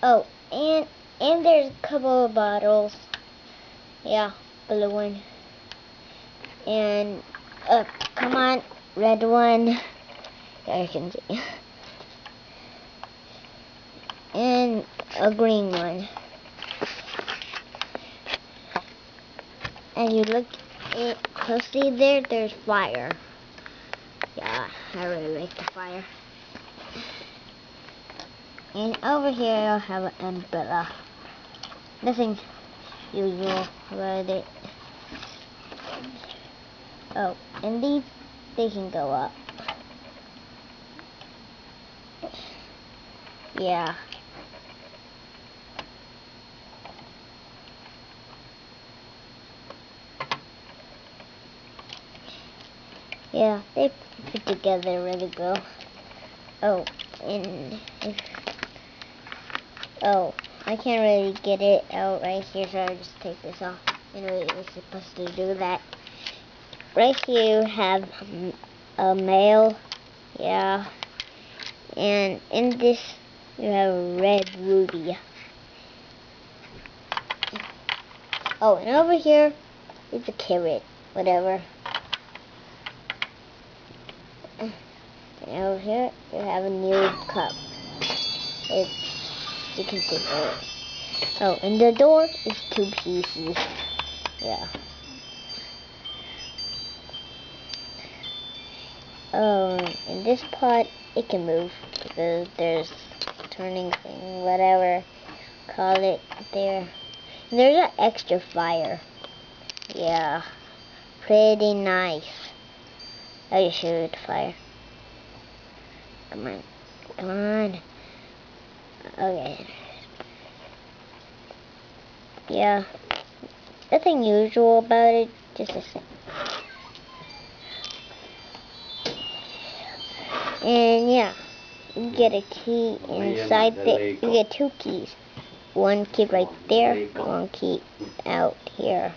Oh, and there's a couple of bottles. Yeah, blue one. And come on, red one. There you can see. And a green one. And you look it closely there, there's fire. Yeah, I really like the fire. And over here I'll have an umbrella. Nothing usual about it. Oh, and these, they can go up. Yeah. Yeah, they fit together really well. Oh, and I can't really get it out right here, so I'll just take this off. Anyway, it's supposed to do that. Right here you have a male, yeah, and in this you have a red ruby. Oh, and over here is a carrot, whatever. And over here you have a new cup. You can see it. Oh, and the door is 2 pieces. Yeah. Oh, in this pot it can move because there's a turning thing, whatever call it there. And there's an extra fire. Yeah, pretty nice. I'll just show you the fire. Come on, come on. Okay. Yeah, nothing usual about it, just the same. And yeah, you get a key inside there. You get 2 keys. One key right there, one key out here.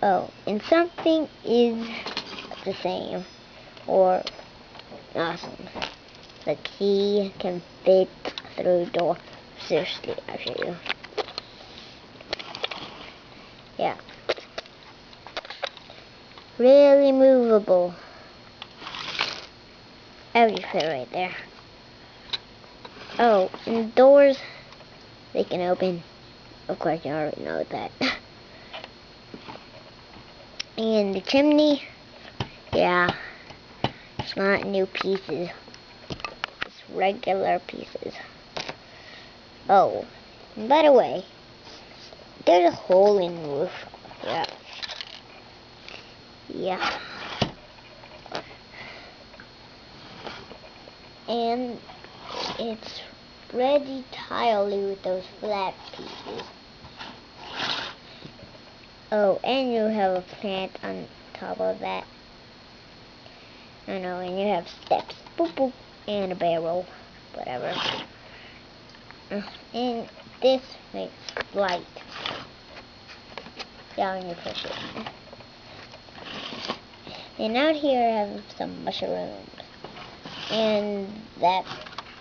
Oh, and something is the same, or awesome. The key can fit through the door. Seriously, I'll show you. Yeah. Really movable. I'll just put it right there. Oh, and the doors, they can open. Of course, you already know that. And the chimney, yeah, it's not new pieces. It's regular pieces. Oh, and by the way, there's a hole in the roof. Yeah. Yeah. And it's ready tiley with those flat pieces. Oh, and you have a plant on top of that. I know, and you have steps. Boop, boop. And a barrel. Whatever. And this makes light. Yeah, when you push it. And out here I have some mushrooms. And that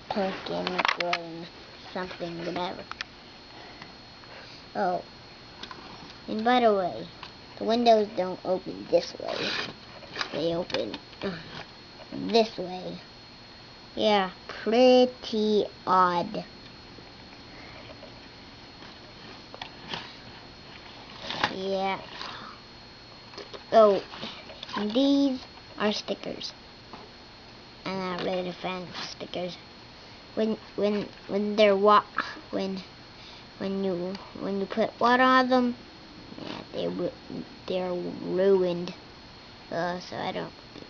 pumpkin grown something, whatever. Oh. And by the way, the windows don't open this way. They open this way. Yeah, pretty odd. Yeah. Oh, and these are stickers. I'm not really a fan of stickers. When you put water on them, yeah, they're ruined. So I don't like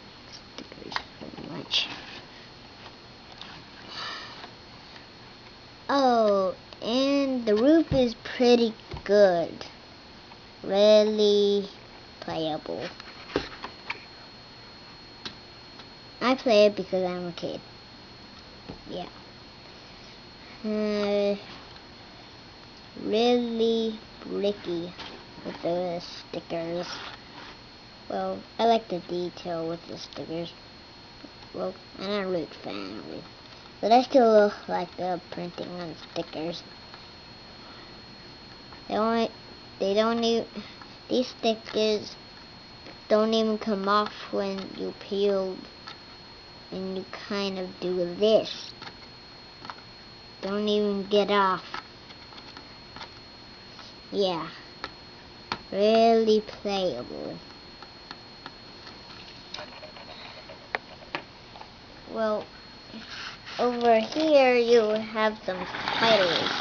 stickers very much. Oh, and the roof is pretty good. Really playable. I play it because I'm a kid. Yeah. Really bricky with the stickers. Well, I like the detail with the stickers. Well, I'm not a really fan of it. But I still like the printing on stickers. They don't even. These stickers don't even come off when you peel, and you kind of do this. Don't even get off. Yeah, really playable. Well, over here you have some spiders.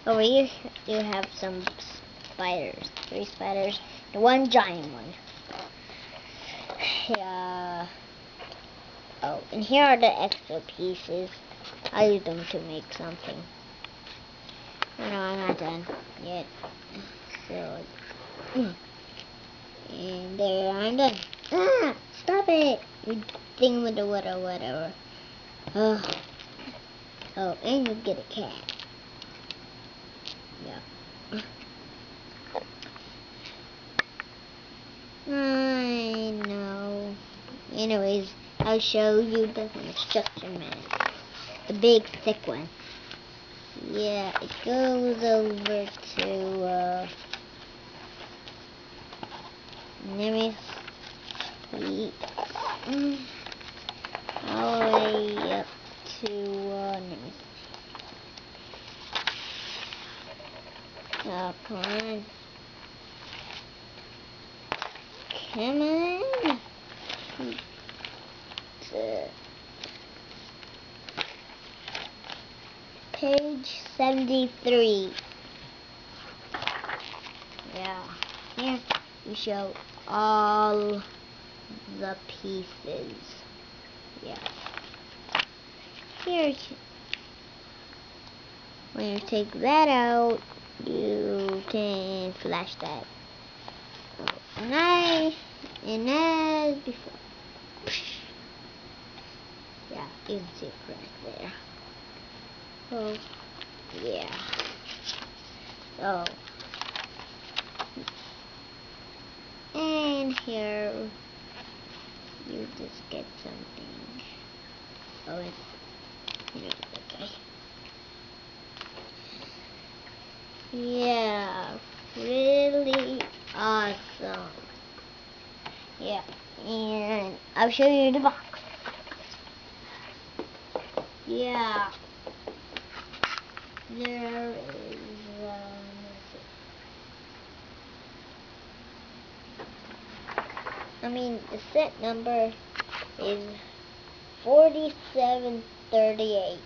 Over here you have some spiders. 3 spiders. And 1 giant one. Yeah. Oh, and here are the extra pieces. I use them to make something. No, I'm not done yet. So, and there I'm done. Ah! Stop it! You thing with the whatever. Oh, and you get a cat. Yeah. I know. Anyways, I'll show you the construction man. The big thick one. Yeah, it goes over to let me see. All the way up to let me see. Oh, come on. Come on. Page 73. Yeah. Here we show all the pieces. Yeah. Here, when you take that out, you can flash that. And as before. Yeah, you can see it right there. Oh, yeah. So, and here you just get something. Oh, okay. Yeah, really awesome. Yeah, and I'll show you the box. Yeah, there is, the set number is 4738.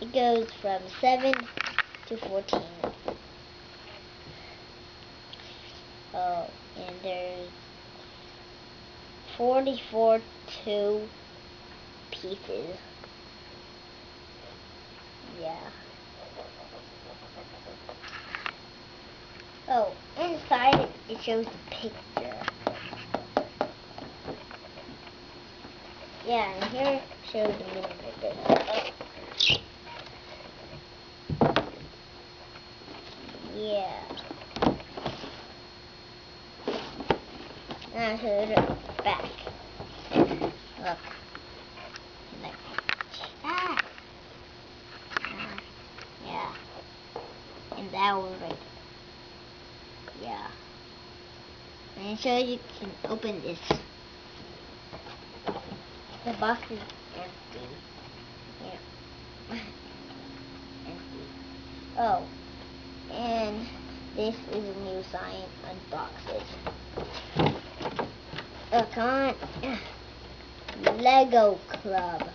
It goes from 7 to 14. Oh, and there's 44 pieces. Yeah. Oh, inside it shows the picture. Yeah, and here it shows the millimeters. Yeah. Now show the back. Look. Like, yeah. And that one right there. Yeah. And so you can open this. The box is empty. Yeah. Empty. Oh. And this is a new sign. Unbox it. Oh, come on. Lego Club.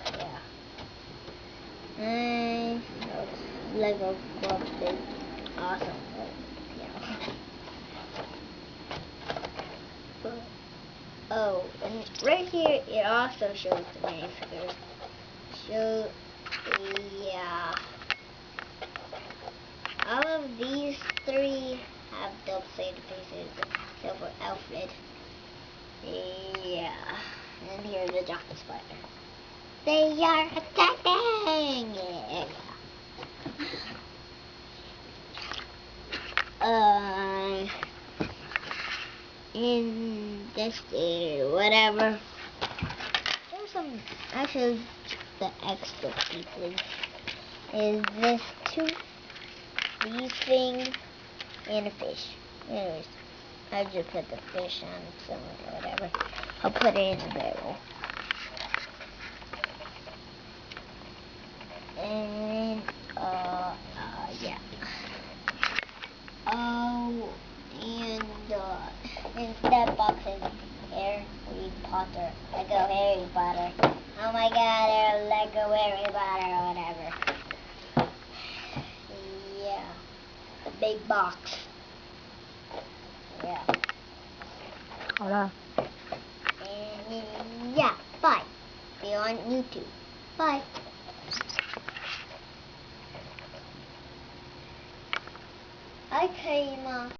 Yeah. And Lego Club is awesome. Oh, and right here it also shows the minifigures. Yeah. All of these 3 have double-sided faces, except for Alfred. Yeah. And here's the giant spider. They are attacking! Yeah. In this whatever. There's some actually the extra pieces. Is this 2 these things, and a fish. Anyways, I just put the fish on someone or whatever. I'll put it in the barrel. And, yeah. Oh, and that box is Harry Potter. Lego Harry Potter. Oh my god, Lego Harry Potter or whatever. Yeah. The big box. Yeah. Hola. And yeah, bye. See you on YouTube. Bye. Hi, Karima.